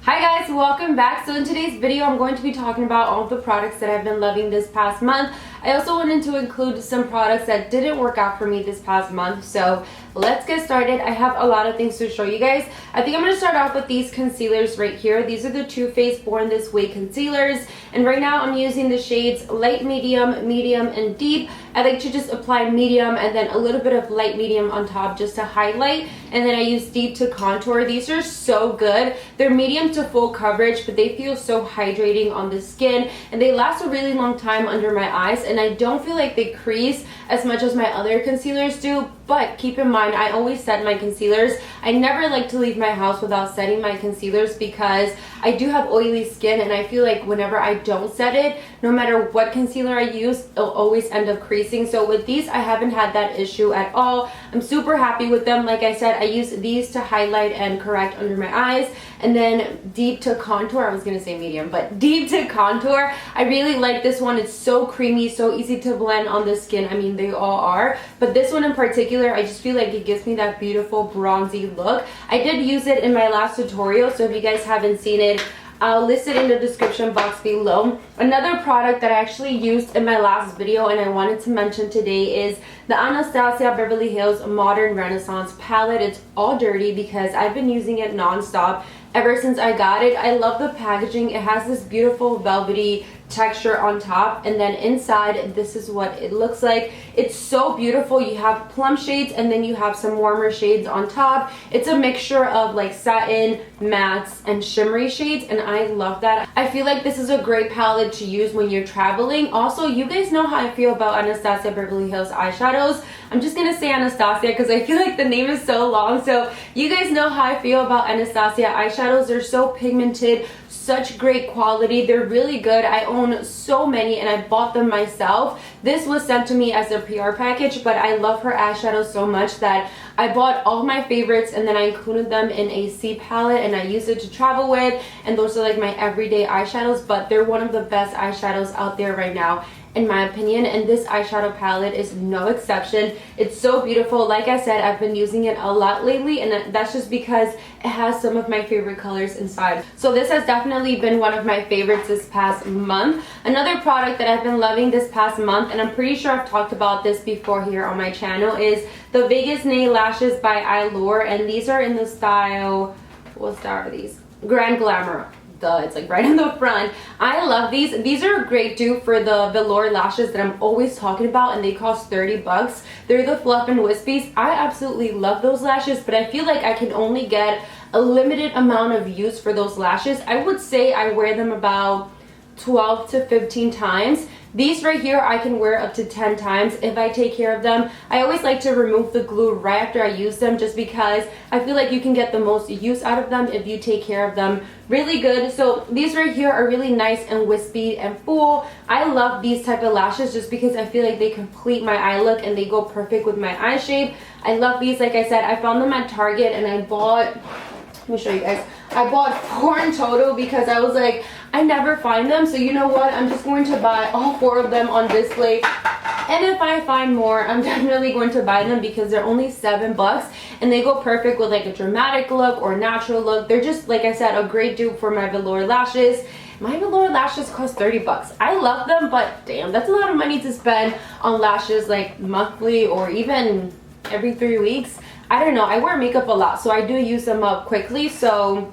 Hi guys, welcome back. So in today's video I'm going to be talking about all of the products that I've been loving this past month. I also wanted to include some products that didn't work out for me this past month. So let's get started. I have a lot of things to show you guys. I think I'm going to start off with these concealers right here. These are the Too Faced Born This Way concealers, and right now I'm using the shades light medium, medium, and deep. I like to just apply medium and then a little bit of light medium on top just to highlight, and then I use deep to contour. These are so good. They're medium to full coverage, but they feel so hydrating on the skin, and they last a really long time under my eyes, and I don't feel like they crease as much as my other concealers do. But keep in mind, I always set my concealers. I never like to leave my house without setting my concealers because I do have oily skin, and I feel like whenever I don't set it, no matter what concealer I use, it'll always end up creasing. So with these, I haven't had that issue at all. I'm super happy with them. Like I said, I use these to highlight and correct under my eyes, and then deep to contour. I was gonna say medium, but deep to contour. I really like this one. It's so creamy, so easy to blend on the skin. I mean, they all are, but this one in particular, I just feel like it gives me that beautiful bronzy look. I did use it in my last tutorial, so if you guys haven't seen it, I'll list it in the description box below. Another product that I actually used in my last video and I wanted to mention today is the Anastasia Beverly Hills Modern Renaissance palette. It's all dirty because I've been using it non-stop ever since I got it. I love the packaging. It has this beautiful velvety texture on top, and then inside this is what it looks like. It's so beautiful. You have plum shades and then you have some warmer shades on top. It's a mixture of like satin, mattes, and shimmery shades, and I love that. I feel like this is a great palette to use when you're traveling. Also, you guys know how I feel about Anastasia Beverly Hills eyeshadows. I'm just gonna say Anastasia because I feel like the name is so long. So you guys know how I feel about Anastasia eyeshadows. They're so pigmented, such great quality. They're really good. I own so many and I bought them myself. This was sent to me as a PR package, but I love her eyeshadows so much that I bought all my favorites and then I included them in a C palette, and I use it to travel with, and those are like my everyday eyeshadows. But they're one of the best eyeshadows out there right now, in my opinion, and this eyeshadow palette is no exception. It's so beautiful. Like I said, I've been using it a lot lately, and that's just because it has some of my favorite colors inside. So this has definitely been one of my favorites this past month. Another product that I've been loving this past month, and I'm pretty sure I've talked about this before here on my channel, is the Vegas Nail Lashes by Allure, and these are in the style, what style are these? Grand Glamour. It's like right in the front. I love these. These are a great dupe for the velour lashes that I'm always talking about, and they cost 30 bucks. They're the Fluff and Wispies. I absolutely love those lashes, but I feel like I can only get a limited amount of use for those lashes. I would say I wear them about 12 to 15 times. These right here I can wear up to 10 times if I take care of them. I always like to remove the glue right after I use them, just because I feel like you can get the most use out of them if you take care of them really good. So these right here are really nice and wispy and full. I love these type of lashes just because I feel like they complete my eye look and they go perfect with my eye shape. I love these. Like I said, I found them at Target, and I bought, let me show you guys. I bought 4 in total because I was like, I never find them. So you know what? I'm just going to buy all 4 of them on display. And if I find more, I'm definitely going to buy them because they're only 7 bucks. And they go perfect with like a dramatic look or natural look. They're just, like I said, a great dupe for my velour lashes. My velour lashes cost 30 bucks. I love them, but damn, that's a lot of money to spend on lashes like monthly or even every 3 weeks. I don't know. I wear makeup a lot, so I do use them up quickly. So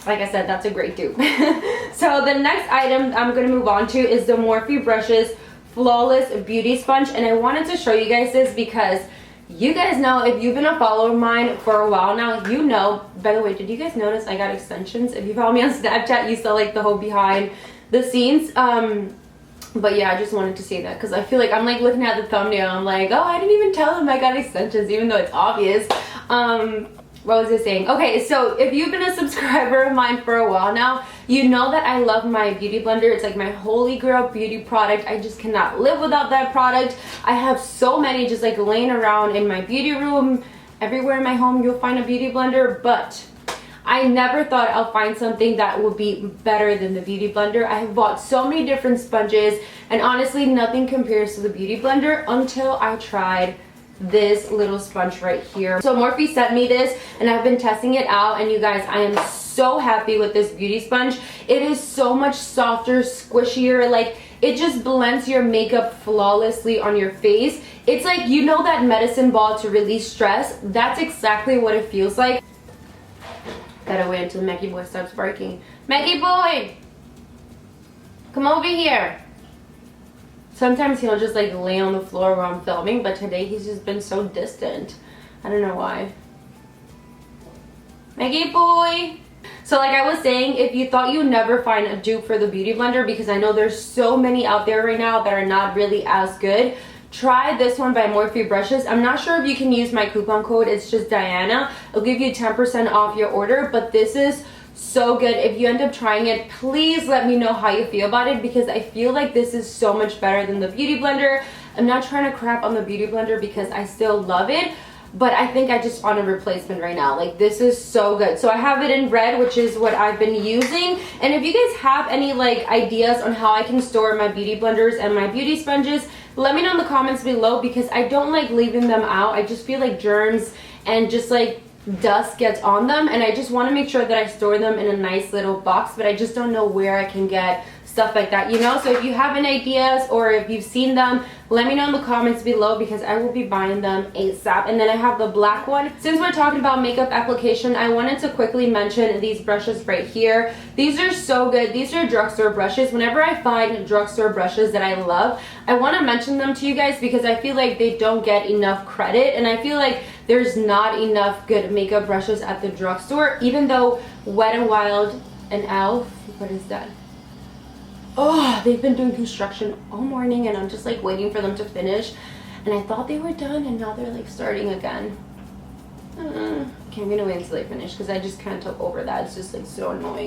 like I said, that's a great dupe. So the next item I'm going to move on to is the Morphe Brushes Flawless Beauty Sponge. And I wanted to show you guys this because you guys know, if you've been a follower of mine for a while now, you know. By the way, did you guys notice I got extensions? If you follow me on Snapchat, you saw like the whole behind the scenes. But yeah, I just wanted to say that because I feel like I'm like looking at the thumbnail, I'm like, oh, I didn't even tell them I got extensions, even though it's obvious. What was I saying? Okay, so if you've been a subscriber of mine for a while now, you know that I love my beauty blender. It's like my holy grail beauty product. I just cannot live without that product. I have so many just like laying around in my beauty room. Everywhere in my home you'll find a beauty blender, but I never thought I'll find something that would be better than the beauty blender. I have bought so many different sponges, and honestly nothing compares to the beauty blender until I tried this little sponge right here. So Morphe sent me this and I've been testing it out, and you guys, I am so happy with this beauty sponge. It is so much softer, squishier, like it just blends your makeup flawlessly on your face. It's like, you know, that medicine ball to release stress? That's exactly what it feels like. Gotta wait until Maggie boy starts barking. Maggie boy! Come over here. Sometimes he'll just like lay on the floor while I'm filming, but today he's just been so distant. I don't know why. Maggie boy! So like I was saying, if you thought you'd never find a dupe for the Beauty Blender, because I know there's so many out there right now that are not really as good, try this one by Morphe brushes. I'm not sure if you can use my coupon code. It's just Diana. It'll give you 10% off your order, but this is so good. If you end up trying it, please let me know how you feel about it, because I feel like this is so much better than the Beauty Blender. I'm not trying to crap on the Beauty Blender because I still love it, but I think I just want a replacement right now. Like, this is so good. So I have it in red, which is what I've been using. And if you guys have any like ideas on how I can store my beauty blenders and my beauty sponges, let me know in the comments below, because I don't like leaving them out. I just feel like germs and just like dust gets on them, and I just want to make sure that I store them in a nice little box, but I just don't know where I can get stuff like that, you know? So if you have any ideas or if you've seen them, let me know in the comments below, because I will be buying them ASAP. And then I have the black one. Since we're talking about makeup application, I wanted to quickly mention these brushes right here. These are so good. These are drugstore brushes. Whenever I find drugstore brushes that I love, I want to mention them to you guys, because I feel like they don't get enough credit, and I feel like there's not enough good makeup brushes at the drugstore. Even though Wet n Wild and Elf, what is that? Oh, they've been doing construction all morning, and I'm just like waiting for them to finish, and I thought they were done, and now they're like starting again. Okay, I'm gonna wait until they finish, because I just can't talk over that. It's just like so annoying.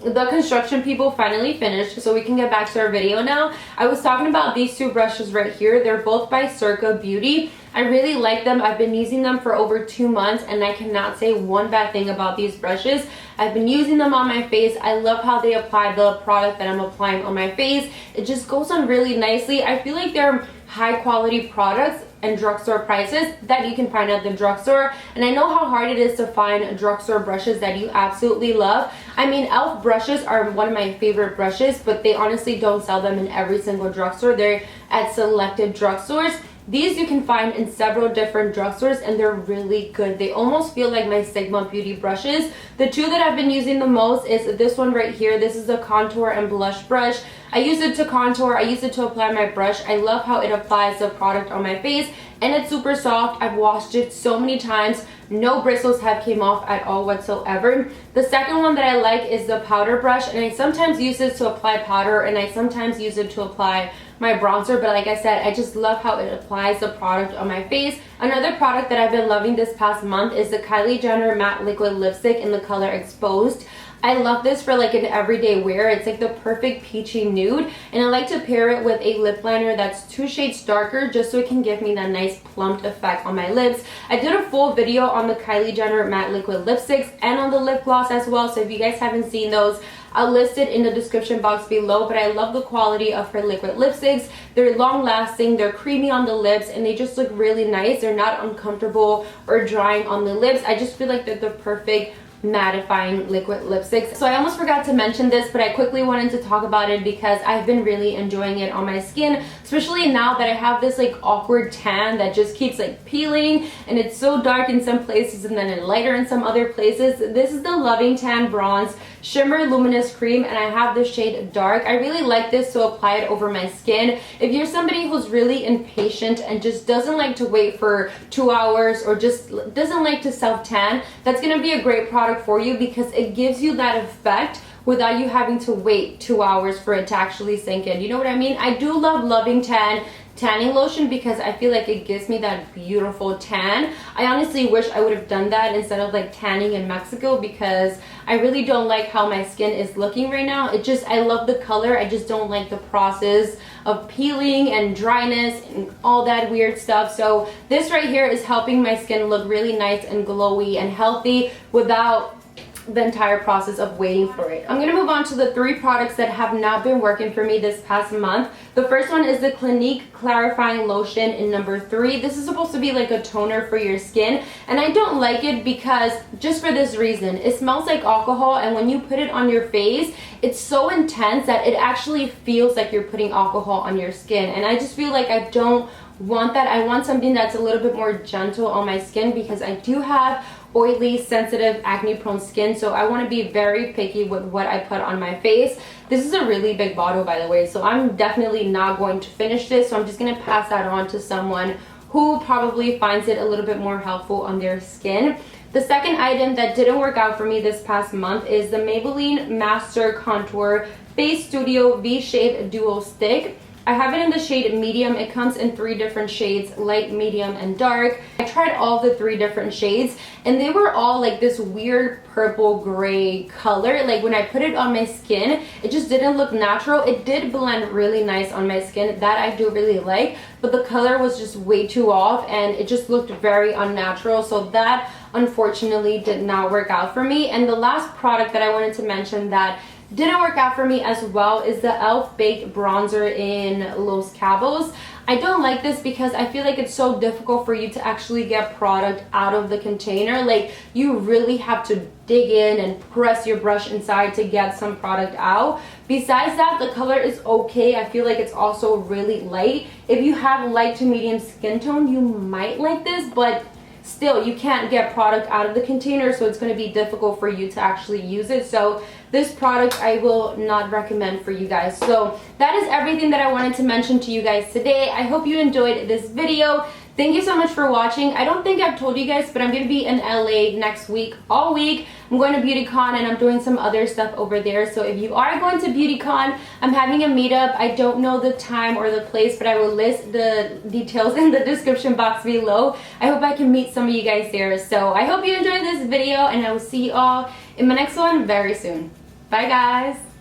The construction people finally finished, so we can get back to our video now. I was talking about these two brushes right here. They're both by Serco Beauty. I really like them. I've been using them for over 2 months, and I cannot say one bad thing about these brushes. I've been using them on my face. I love how they apply the product that I'm applying on my face. It just goes on really nicely. I feel like they're high quality products and drugstore prices that you can find at the drugstore, and I know how hard it is to find drugstore brushes that you absolutely love. I mean, Elf brushes are one of my favorite brushes, but they honestly don't sell them in every single drugstore. They're at selected drugstores. These you can find in several different drugstores, and they're really good. They almost feel like my Sigma Beauty brushes. The two that I've been using the most is this one right here. This is a contour and blush brush. I use it to contour. I use it to apply my brush. I love how it applies the product on my face, and it's super soft. I've washed it so many times. No bristles have came off at all whatsoever. The second one that I like is the powder brush, and I sometimes use this to apply powder, and I sometimes use it to apply my bronzer, but like I said, I just love how it applies the product on my face. Another product that I've been loving this past month is the Kylie Jenner Matte Liquid Lipstick in the color Exposed. I love this for like an everyday wear. It's like the perfect peachy nude, and I like to pair it with a lip liner that's 2 shades darker, just so it can give me that nice plumped effect on my lips. I did a full video on the Kylie Jenner Matte Liquid Lipsticks and on the lip gloss as well, so if you guys haven't seen those, I'll list it in the description box below. But I love the quality of her liquid lipsticks. They're long lasting, they're creamy on the lips, and they just look really nice. They're not uncomfortable or drying on the lips. I just feel like they're the perfect mattifying liquid lipsticks. So I almost forgot to mention this, but I quickly wanted to talk about it because I've been really enjoying it on my skin, especially now that I have this like awkward tan that just keeps like peeling, and it's so dark in some places and then lighter in some other places. This is the Loving Tan Bronze Shimmer Luminous Cream, and I have the shade Dark. I really like this to apply it over my skin. If you're somebody who's really impatient and just doesn't like to wait for 2 hours, or just doesn't like to self tan, that's gonna be a great product for you, because it gives you that effect without you having to wait 2 hours for it to actually sink in. You know what I mean? I do love Loving Tan tanning lotion because I feel like it gives me that beautiful tan. I honestly wish I would have done that instead of like tanning in Mexico, because I really don't like how my skin is looking right now. I love the color, I just don't like the process of peeling and dryness and all that weird stuff. So this right here is helping my skin look really nice and glowy and healthy without the entire process of waiting for it. I'm gonna move on to the 3 products that have not been working for me this past month. The first one is the Clinique Clarifying Lotion in number 3. This is supposed to be like a toner for your skin, and I don't like it because just for this reason. It smells like alcohol, and when you put it on your face, it's so intense that it actually feels like you're putting alcohol on your skin, and I just feel like I don't want that. I want something that's a little bit more gentle on my skin because I do have oily, sensitive, acne-prone skin, so I want to be very picky with what I put on my face. This is a really big bottle, by the way, so I'm definitely not going to finish this, so I'm just going to pass that on to someone who probably finds it a little bit more helpful on their skin. The second item that didn't work out for me this past month is the Maybelline Master Contour Face Studio V-Shade Duo Stick. I have it in the shade medium. It comes in 3 different shades, light, medium, and dark. I tried all the 3 different shades, and they were all like this weird purple gray color. Like when I put it on my skin, it just didn't look natural. It did blend really nice on my skin, that I do really like, but the color was just way too off, and it just looked very unnatural, so that unfortunately did not work out for me. And the last product that I wanted to mention that didn't work out for me as well is the e.l.f. Baked Bronzer in Los Cabos. I don't like this because I feel like it's so difficult for you to actually get product out of the container. Like, you really have to dig in and press your brush inside to get some product out. Besides that, the color is okay. I feel like it's also really light. If you have light to medium skin tone, you might like this, but still, you can't get product out of the container, so it's going to be difficult for you to actually use it. So this product I will not recommend for you guys. So that is everything that I wanted to mention to you guys today. I hope you enjoyed this video. Thank you so much for watching. I don't think I've told you guys, but I'm going to be in LA next week, all week. I'm going to BeautyCon, and I'm doing some other stuff over there. So if you are going to BeautyCon, I'm having a meetup. I don't know the time or the place, but I will list the details in the description box below. I hope I can meet some of you guys there. So I hope you enjoyed this video, and I will see you all in my next one very soon. Bye, guys.